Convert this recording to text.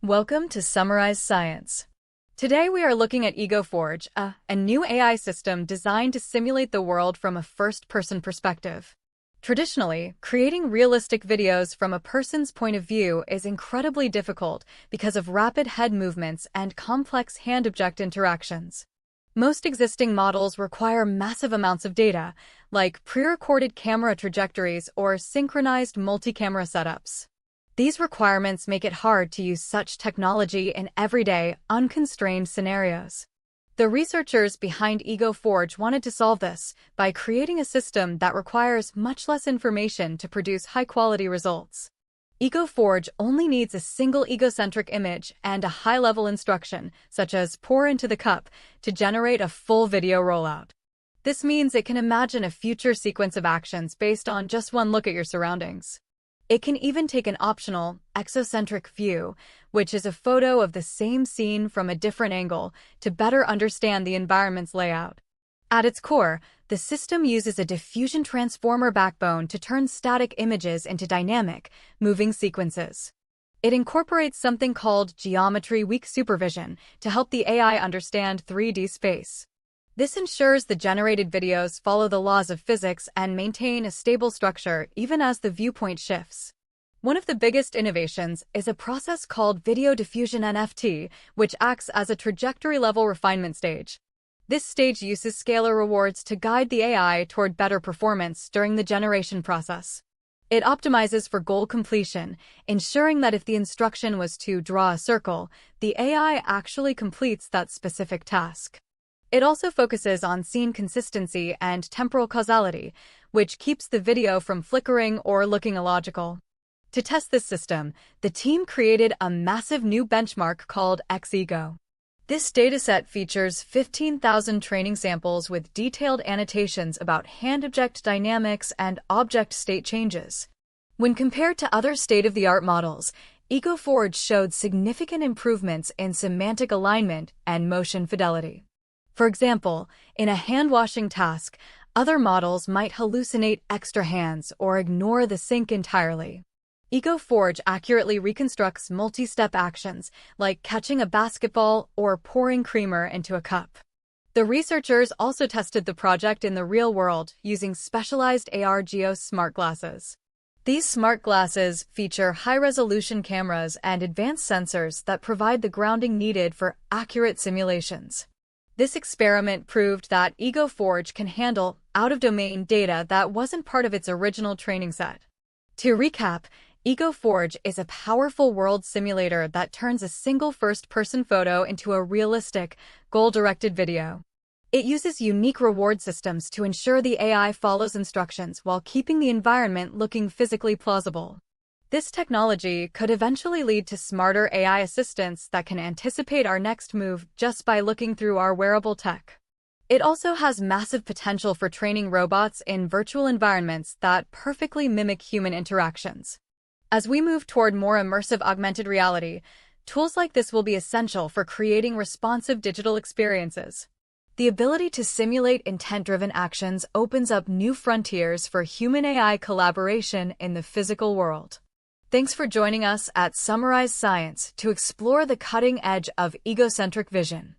Welcome to Summarize Science. Today we are looking at EgoForge, a new AI system designed to simulate the world from a first-person perspective. Traditionally, creating realistic videos from a person's point of view is incredibly difficult because of rapid head movements and complex hand-object interactions. Most existing models require massive amounts of data, like pre-recorded camera trajectories or synchronized multi-camera setups. These requirements make it hard to use such technology in everyday, unconstrained scenarios. The researchers behind EgoForge wanted to solve this by creating a system that requires much less information to produce high-quality results. EgoForge only needs a single egocentric image and a high-level instruction, such as pour into the cup, to generate a full video rollout. This means it can imagine a future sequence of actions based on just one look at your surroundings. It can even take an optional, exocentric view, which is a photo of the same scene from a different angle, to better understand the environment's layout. At its core, the system uses a diffusion transformer backbone to turn static images into dynamic, moving sequences. It incorporates something called geometry-weak supervision to help the AI understand 3D space. This ensures the generated videos follow the laws of physics and maintain a stable structure even as the viewpoint shifts. One of the biggest innovations is a process called video diffusion (NFT), which acts as a trajectory-level refinement stage. This stage uses scalar rewards to guide the AI toward better performance during the generation process. It optimizes for goal completion, ensuring that if the instruction was to draw a circle, the AI actually completes that specific task. It also focuses on scene consistency and temporal causality, which keeps the video from flickering or looking illogical. To test this system, the team created a massive new benchmark called XEGO. This dataset features 15,000 training samples with detailed annotations about hand-object dynamics and object state changes. When compared to other state-of-the-art models, EgoForge showed significant improvements in semantic alignment and motion fidelity. For example, in a hand-washing task, other models might hallucinate extra hands or ignore the sink entirely. EgoForge accurately reconstructs multi-step actions, like catching a basketball or pouring creamer into a cup. The researchers also tested the project in the real world using specialized AR/GEO smart glasses. These smart glasses feature high-resolution cameras and advanced sensors that provide the grounding needed for accurate simulations. This experiment proved that EgoForge can handle out-of-domain data that wasn't part of its original training set. To recap, EgoForge is a powerful world simulator that turns a single first-person photo into a realistic, goal-directed video. It uses unique reward systems to ensure the AI follows instructions while keeping the environment looking physically plausible. This technology could eventually lead to smarter AI assistants that can anticipate our next move just by looking through our wearable tech. It also has massive potential for training robots in virtual environments that perfectly mimic human interactions. As we move toward more immersive augmented reality, tools like this will be essential for creating responsive digital experiences. The ability to simulate intent-driven actions opens up new frontiers for human-AI collaboration in the physical world. Thanks for joining us at Summarize Science to explore the cutting edge of egocentric vision.